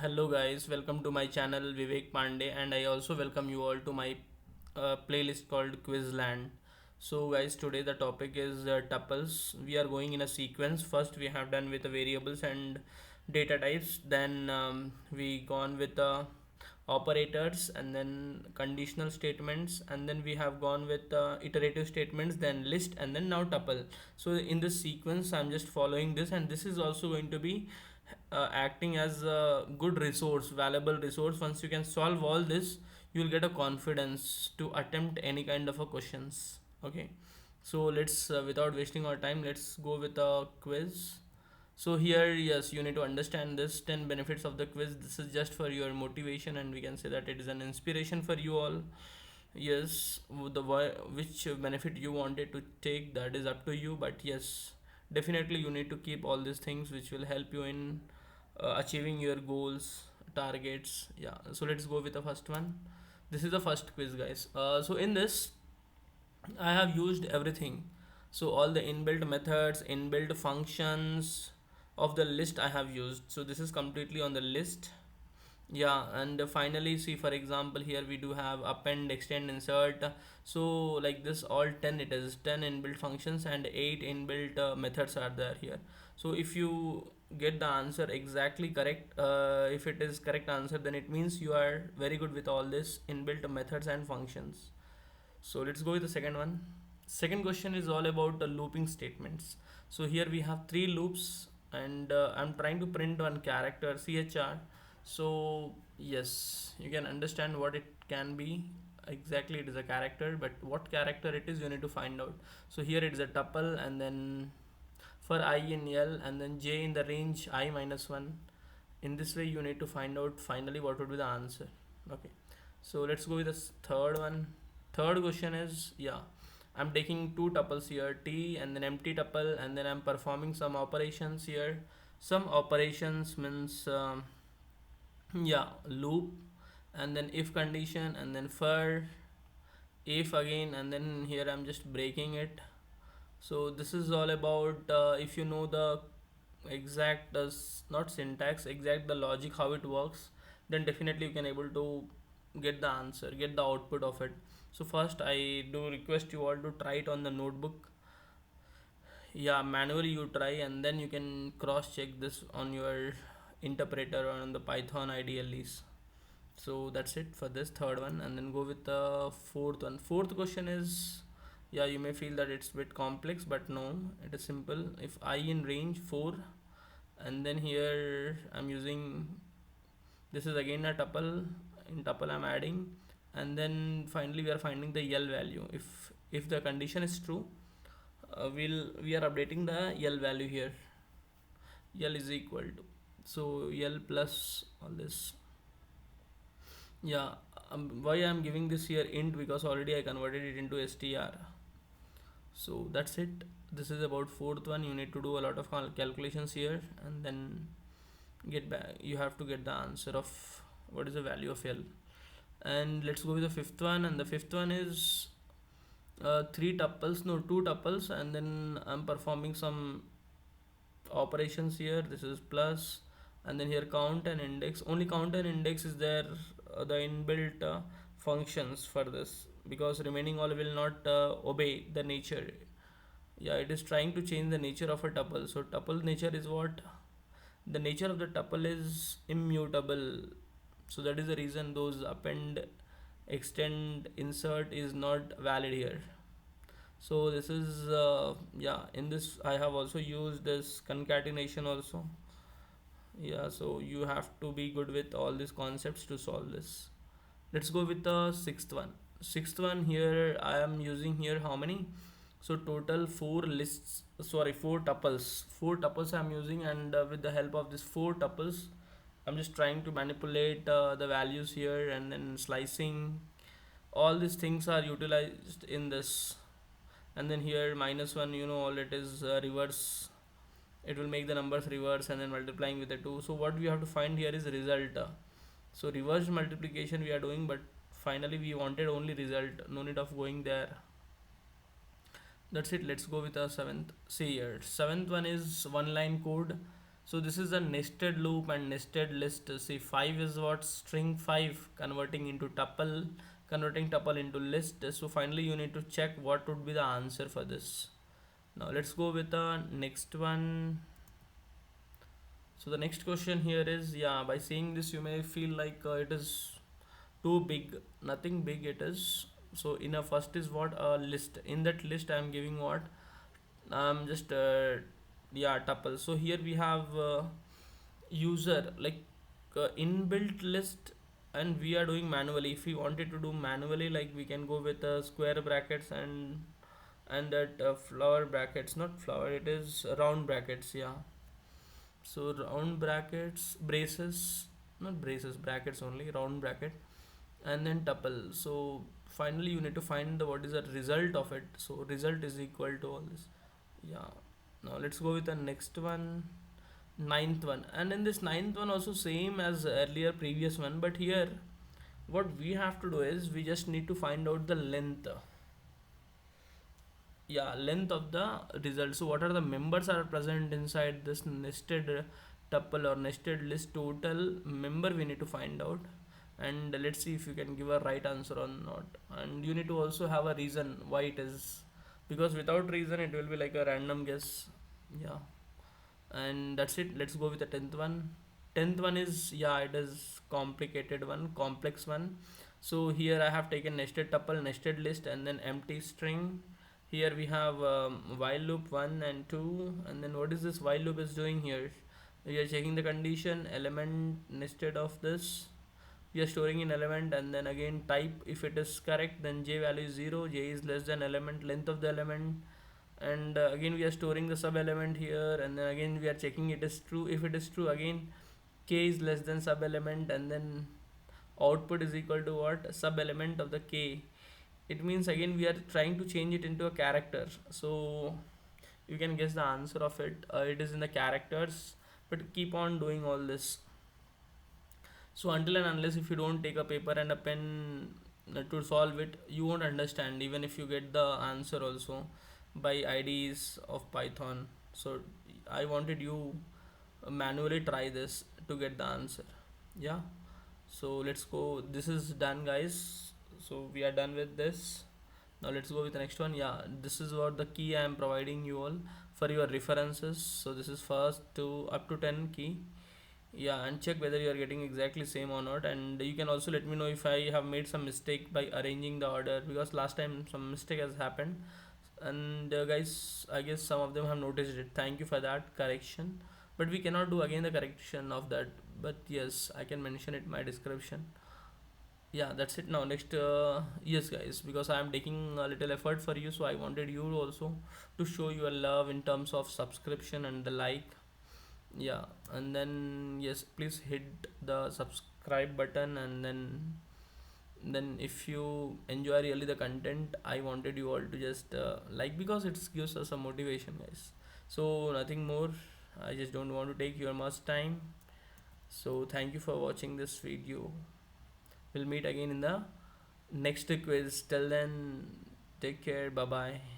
Hello guys, welcome to my channel Vivek Pandey, and I also welcome you all to my playlist called Quizland. So guys, today the topic is tuples. We are going in a sequence. First we have done with the variables and data types, then we gone with operators, and then conditional statements, and then we have gone with iterative statements, then list, and then now tuple. So in this sequence I'm just following this, and this is also going to be acting as a good resource, valuable resource. Once you can solve all this, you will get a confidence to attempt any kind of a questions. Okay, so let's without wasting our time, let's go with a quiz. So here, yes, you need to understand this 10 benefits of the quiz. This is just for your motivation, and we can say that it is an inspiration for you all. Yes, which benefit you wanted to take, that is up to you. But yes, definitely you need to keep all these things which will help you in achieving your goals, targets. Yeah. So let's go with the first one. This is the first quiz, guys. So in this, I have used everything. So all the inbuilt methods, inbuilt functions of the list I have used. So this is completely on the list. Yeah, and finally, see, for example, here we do have append, extend, insert. So like this, all 10, it is 10 inbuilt functions and 8 inbuilt methods are there here. So if you get the answer exactly correct, if it is correct answer, then it means you are very good with all this inbuilt methods and functions. So let's go with the second one. Second question is all about the looping statements. So here we have three loops, and I'm trying to print one character chr. So yes, you can understand what it can be. Exactly, it is a character, but what character it is, you need to find out. So here it is a tuple, and then for I in L, and then j in the range I minus 1. In this way you need to find out finally what would be the answer. Okay, so let's go with the third one. Third question is, yeah, I'm taking two tuples here, t and then empty tuple, and then I'm performing some operations here. Some operations means yeah, loop, and then if condition, and then for if again, and then here I'm just breaking it. So this is all about if you know the exact not syntax, exact the logic how it works, then definitely you can able to get the answer, get the output of it. So first I do request you all to try it on the notebook. Yeah, manually you try, and then you can cross check this on your interpreter or on the python ideally. So that's it for this third one, and then go with the fourth one. Fourth question is, yeah, you may feel that it's a bit complex, but no, it is simple. If I in range 4, and then here I'm using, this is again a tuple. In tuple I'm adding, and then finally we are finding the L value. If the condition is true, we are updating the L value here. L is equal to, so L plus all this. Yeah, why I'm giving this here int, because already I converted it into str. So that's it. This is about fourth one. You need to do a lot of calculations here, and then get back, you have to get the answer of what is the value of L. And let's go with the fifth one, and the fifth one is three tuples, no, two tuples, and then I'm performing some operations here. This is plus, and then here count and index. Only count and index is there, the inbuilt functions for this, because remaining all will not obey the nature. Yeah, it is trying to change the nature of a tuple. So tuple nature is what, the nature of the tuple is immutable. So that is the reason those append, extend, insert is not valid here. So this is yeah, in this I have also used this concatenation also. Yeah, so you have to be good with all these concepts to solve this. Let's go with the sixth one. Sixth one, here I am using here how many? So total four lists, sorry, four tuples. Four tuples I'm using, and with the help of this four tuples, I'm just trying to manipulate the values here, and then slicing. All these things are utilized in this. And then here minus one, you know, all it is reverse. It will make the numbers reverse, and then multiplying with the 2. So what we have to find here is result. So reverse multiplication we are doing, but finally we wanted only result, no need of going there. That's it. Let's go with the seventh. See here, seventh one is one line code. So this is a nested loop and nested list. See, 5 is what? String 5 converting into tuple, converting tuple into list. So finally you need to check what would be the answer for this. Now let's go with the next one. So the next question here is, yeah, by seeing this you may feel like it is too big. Nothing big it is. So in a first is what? A list. In that list I am giving what? I'm just yeah, tuple. So here we have user, like inbuilt list, and we are doing manually. If we wanted to do manually, like we can go with square brackets and that flower brackets, not flower, it is round brackets, yeah. So round brackets, braces, not braces, brackets only, round bracket, and then tuple. So finally you need to find the what is the result of it. So result is equal to all this, yeah. Now let's go with the next one, ninth one. And in this ninth one also same as earlier previous one, but here what we have to do is we just need to find out the length, yeah, length of the result. So what are the members are present inside this nested tuple or nested list? Total member we need to find out, and let's see if you can give a right answer or not. And you need to also have a reason why it is, because without reason it will be like a random guess, yeah. And that's it. Let's go with the 10th one. 10th one is, yeah, it is complicated one, complex one. So here I have taken nested tuple, nested list, and then empty string. Here we have while loop 1 and 2, and then what is this while loop is doing here? We are checking the condition element nested of this. We are storing in element, and then again type, if it is correct then j value is 0, j is less than element length of the element, and again we are storing the sub element here, and then again we are checking it is true. If it is true, again k is less than sub element, and then output is equal to what? Sub element of the k. It means again we are trying to change it into a character. So you can guess the answer of it. It is in the characters, but keep on doing all this. So until and unless if you don't take a paper and a pen to solve it, you won't understand, even if you get the answer also by IDs of Python. So I wanted you manually try this to get the answer, yeah. So let's go. This is done, guys. So we are done with this. Now let's go with the next one. Yeah, this is what the key I am providing you all for your references. So this is first to up to 10 key, yeah, and check whether you are getting exactly same or not. And you can also let me know if I have made some mistake by arranging the order, because last time some mistake has happened. And guys, I guess some of them have noticed it. Thank you for that correction, but we cannot do again the correction of that. But yes, I can mention it in my description. Yeah, that's it. Now next, yes guys, because I am taking a little effort for you, so I wanted you also to show your love in terms of subscription and the like, yeah. And then yes, please hit the subscribe button, and then if you enjoy really the content, I wanted you all to just like, because it gives us a motivation, guys. So nothing more, I just don't want to take your much time. So thank you for watching this video. We'll meet again in the next quiz. Till then, take care. Bye bye.